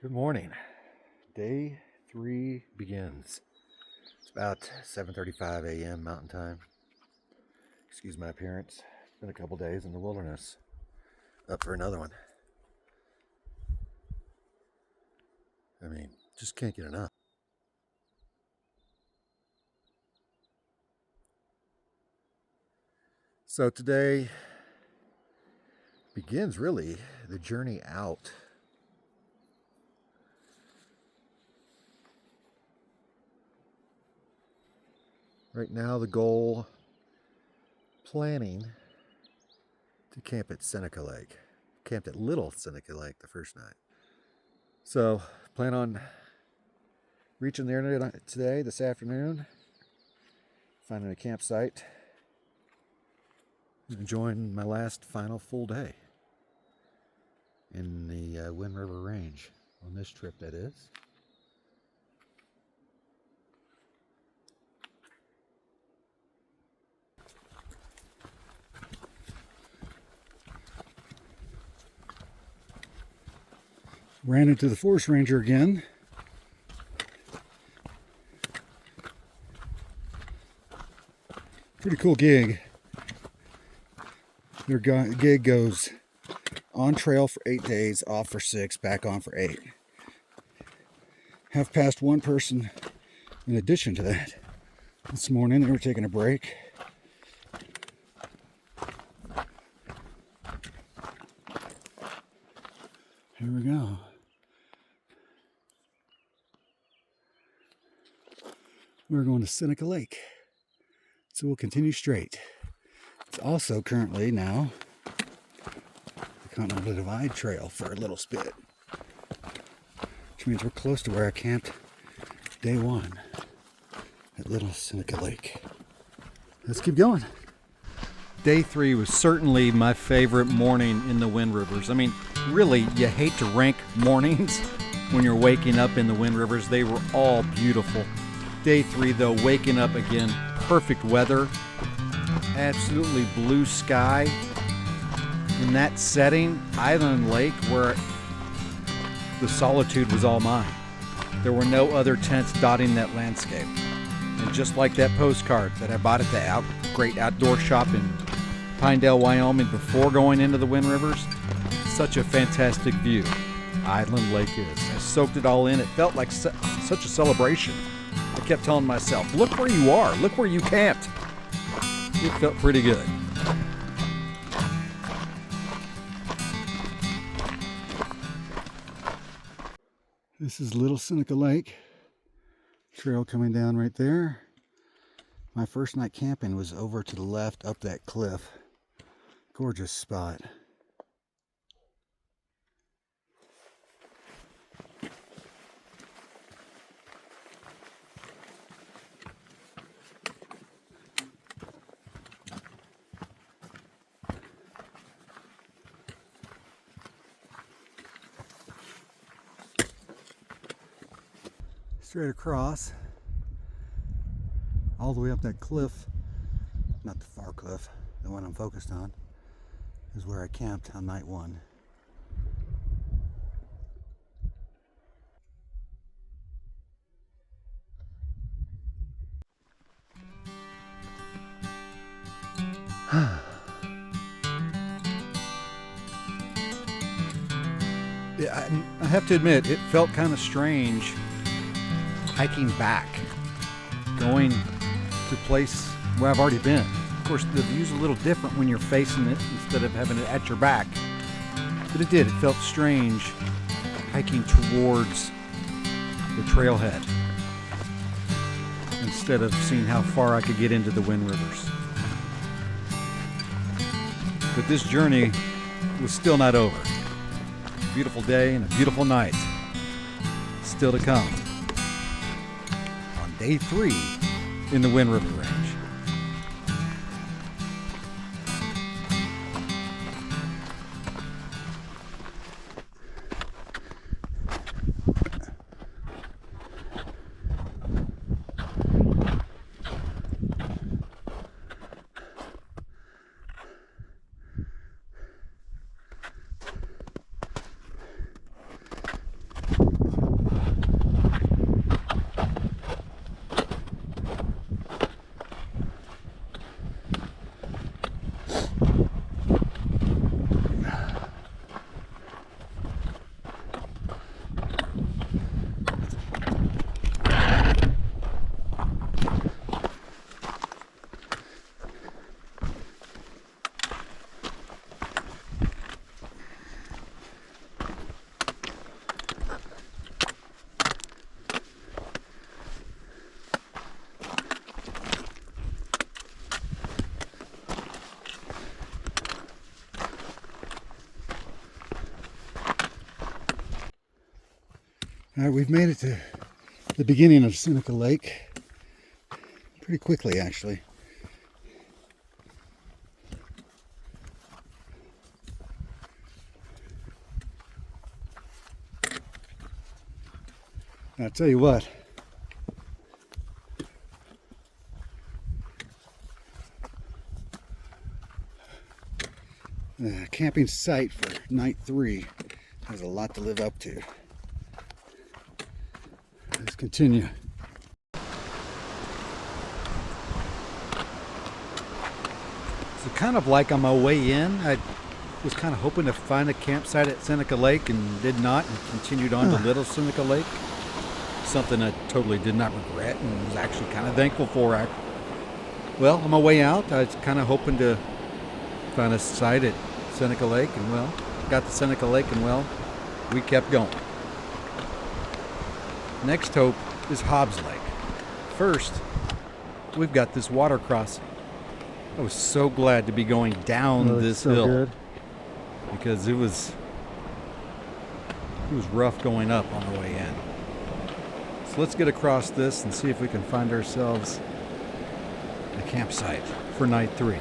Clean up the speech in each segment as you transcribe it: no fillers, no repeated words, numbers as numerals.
Good morning. Day 3 begins. It's about 7:35 a.m. Mountain Time. Excuse my appearance. It's been a couple days in the wilderness. Up for another one. I mean, just can't get enough. So today begins really the journey out. Right now, the goal, planning to camp at Seneca Lake. Camped at Little Seneca Lake the first night. So, plan on reaching there today, this afternoon, finding a campsite, and enjoying my last final full day in the Wind River Range on this trip, that is. Ran into the forest ranger again. Pretty cool gig. Their gig goes on trail for 8 days, off for 6, back on for 8. Have passed one person in addition to that. This morning they were taking a break. Here we go. We're going to Seneca Lake, so we'll continue straight. It's also currently now the Continental Divide Trail for a little spit, which means we're close to where I camped day 1 at Little Seneca Lake. Let's keep going. Day 3 was certainly my favorite morning in the Wind Rivers. I mean, really, you hate to rank mornings when you're waking up in the Wind Rivers. They were all beautiful. Day 3, though, waking up again, perfect weather, absolutely blue sky. In that setting, Island Lake, where the solitude was all mine. There were no other tents dotting that landscape. And just like that postcard that I bought at the great outdoor shop in Pinedale, Wyoming, before going into the Wind Rivers, such a fantastic view Island Lake is. I soaked it all in. It felt like such a celebration. I kept telling myself, look where you are, look where you camped. It felt pretty good. This is Little Seneca Lake. Trail coming down right there. My first night camping was over to the left up that cliff. Gorgeous spot. Straight across, all the way up that cliff, not the far cliff, the one I'm focused on, is where I camped on night 1. Yeah, I have to admit, it felt kind of strange hiking back, going to a place where I've already been. Of course, the view's a little different when you're facing it instead of having it at your back. But it felt strange hiking towards the trailhead instead of seeing how far I could get into the Wind Rivers. But this journey was still not over. A beautiful day and a beautiful night still to come. Day 3 in the Wind River Range. All right, we've made it to the beginning of Seneca Lake. Pretty quickly, actually. I'll tell you what. The camping site for night 3 has a lot to live up to. Let's continue. So kind of like on my way in, I was kind of hoping to find a campsite at Seneca Lake and did not, and continued on to Little Seneca Lake. Something I totally did not regret and was actually kind of thankful for. Well, on my way out, I was kind of hoping to find a site at Seneca Lake, and well, got to Seneca Lake, and well, we kept going. Next hope is Hobbs Lake. First, we've got this water crossing. I was so glad to be going down this hill. Good. Because it was rough going up on the way in. So let's get across this and see if we can find ourselves a campsite for night 3.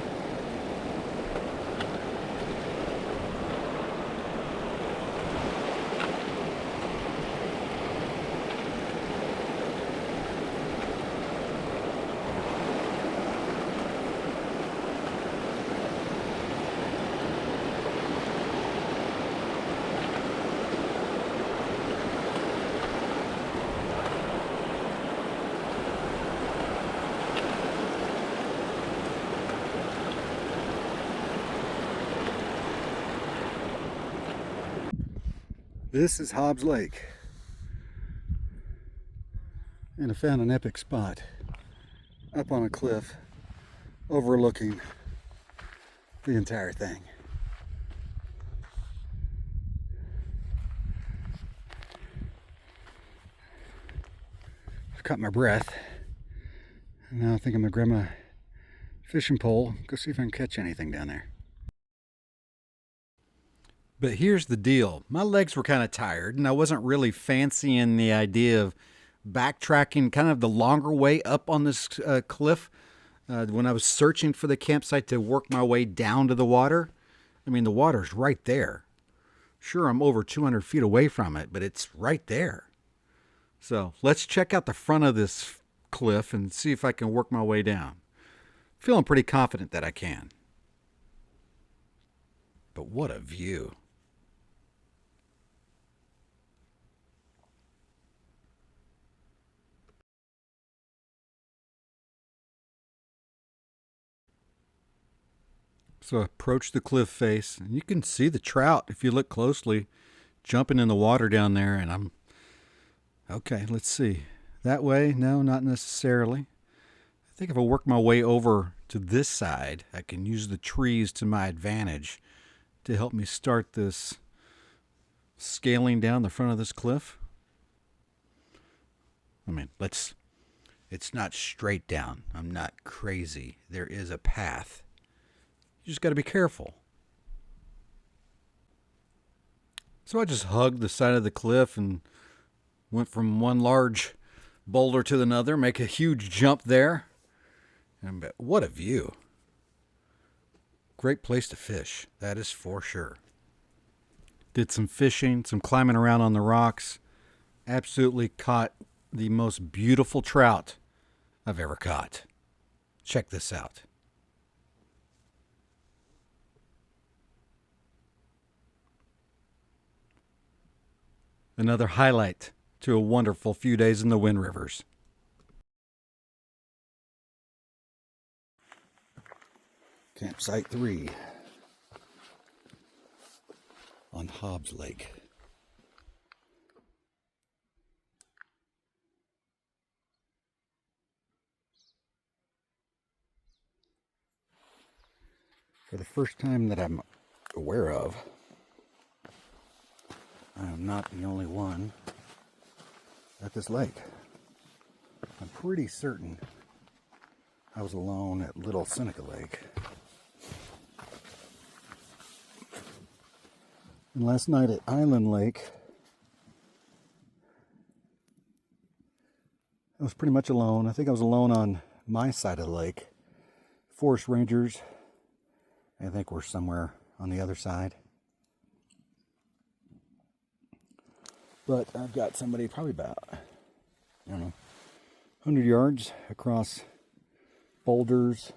This is Hobbs Lake, and I found an epic spot up on a cliff overlooking the entire thing. I've caught my breath, and now I think I'm gonna grab my fishing pole, go see if I can catch anything down there. But here's the deal. My legs were kind of tired, and I wasn't really fancying the idea of backtracking kind of the longer way up on this cliff. When I was searching for the campsite to work my way down to the water, I mean, the water's right there. Sure, I'm over 200 feet away from it, but it's right there. So let's check out the front of this cliff and see if I can work my way down. Feeling pretty confident that I can. But what a view. So I approach the cliff face, and you can see the trout, if you look closely, jumping in the water down there, and okay, let's see. That way? No, not necessarily. I think if I work my way over to this side, I can use the trees to my advantage to help me start this scaling down the front of this cliff. I mean, it's not straight down. I'm not crazy. There is a path. You just got to be careful. So I just hugged the side of the cliff and went from one large boulder to another, make a huge jump there. And what a view. Great place to fish, that is for sure. Did some fishing, some climbing around on the rocks. Absolutely caught the most beautiful trout I've ever caught. Check this out. Another highlight to a wonderful few days in the Wind Rivers. Campsite 3 on Hobbs Lake. For the first time that I'm aware of, I am not the only one at this lake. I'm pretty certain I was alone at Little Seneca Lake. And last night at Island Lake, I was pretty much alone. I think I was alone on my side of the lake. Forest rangers, I think, we're somewhere on the other side. But I've got somebody probably about, I don't know, 100 yards across boulders,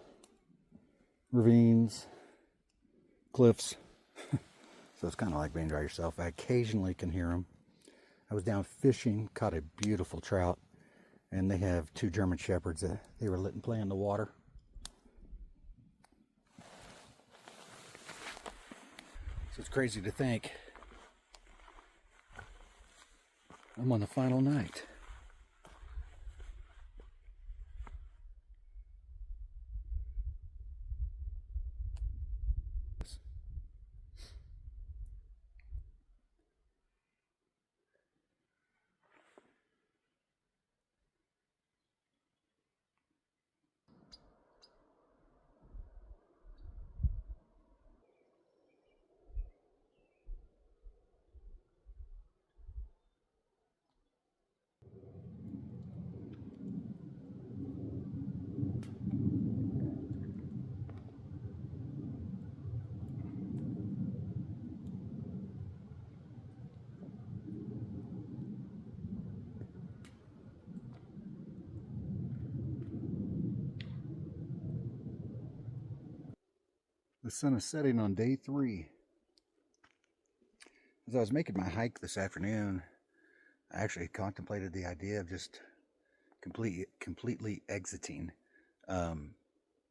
ravines, cliffs. So it's kind of like being by yourself. I occasionally can hear them. I was down fishing, caught a beautiful trout, and they have 2 German Shepherds that they were letting play in the water. So it's crazy to think I'm on the final night. The sun is setting on day 3. As I was making my hike this afternoon, I actually contemplated the idea of just completely exiting. There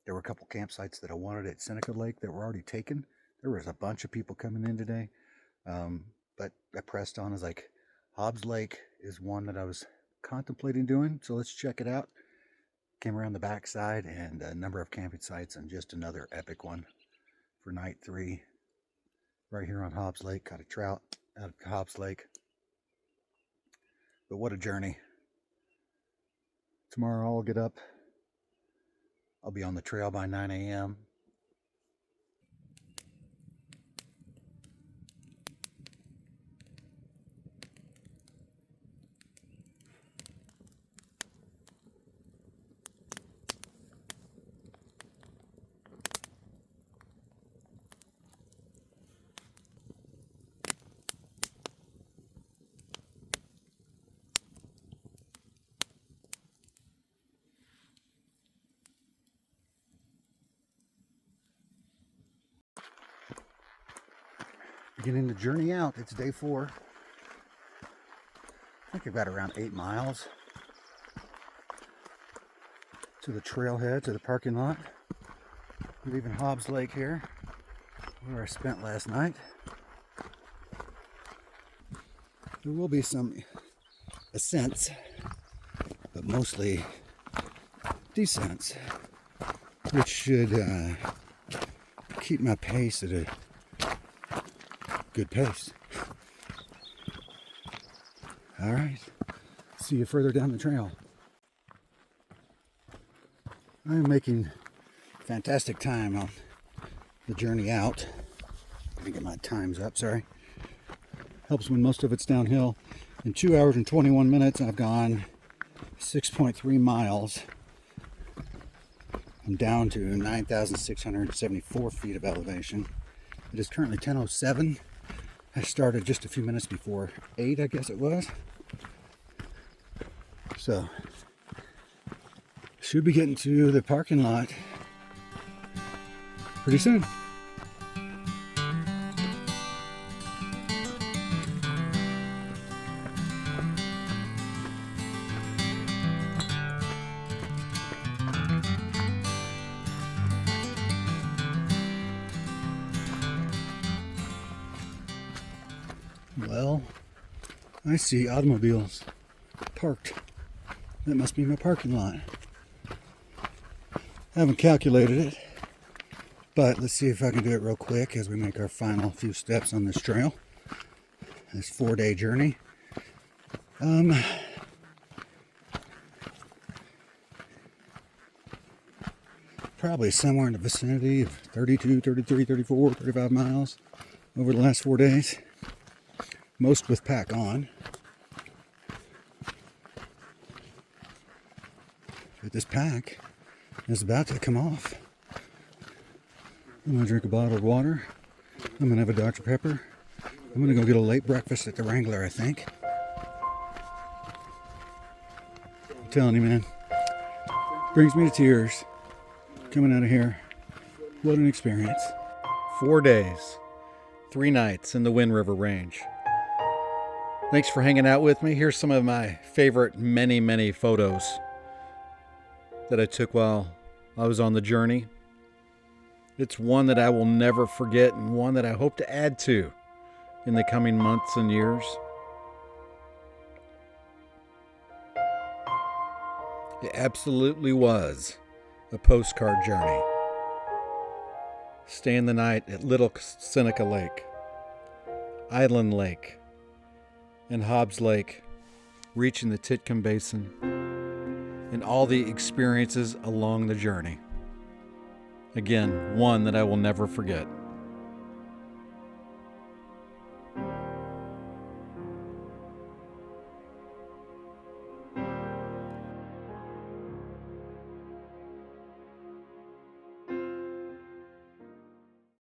were a couple campsites that I wanted at Seneca Lake that were already taken. There was a bunch of people coming in today, but I pressed on. I was like, Hobbs Lake is one that I was contemplating doing, so let's check it out. Came around the backside and a number of camping sites, and just another epic one for night 3 right here on Hobbs Lake. Caught a trout out of Hobbs Lake. But what a journey. Tomorrow I'll get up. I'll be on the trail by 9 a.m. Beginning the journey out. It's day 4. I think I've got around 8 miles to the trailhead, to the parking lot. Leaving Hobbs Lake here, where I spent last night. There will be some ascents, but mostly descents, which should keep my pace at a good pace. All right, see you further down the trail. I am making fantastic time on the journey out. Let me get my times up, sorry. Helps when most of it's downhill. In 2 hours and 21 minutes, I've gone 6.3 miles. I'm down to 9,674 feet of elevation. It is currently 10:07. I started just a few minutes before 8, I guess it was. So, should be getting to the parking lot pretty soon. Well, I see automobiles parked. That must be my parking lot. I haven't calculated it, but let's see if I can do it real quick as we make our final few steps on this trail. This 4-day journey. Probably somewhere in the vicinity of 32, 33, 34, 35 miles over the last 4 days. Most with pack on. But this pack is about to come off. I'm going to drink a bottle of water. I'm going to have a Dr. Pepper. I'm going to go get a late breakfast at the Wrangler, I think. I'm telling you, man. Brings me to tears. Coming out of here. What an experience. 4 days, 3 nights in the Wind River Range. Thanks for hanging out with me. Here's some of my favorite many photos that I took while I was on the journey. It's one that I will never forget and one that I hope to add to in the coming months and years. It absolutely was a postcard journey. Staying the night at Little Seneca Lake, Island Lake, and Hobbs Lake, reaching the Titcomb Basin, and all the experiences along the journey. Again, one that I will never forget.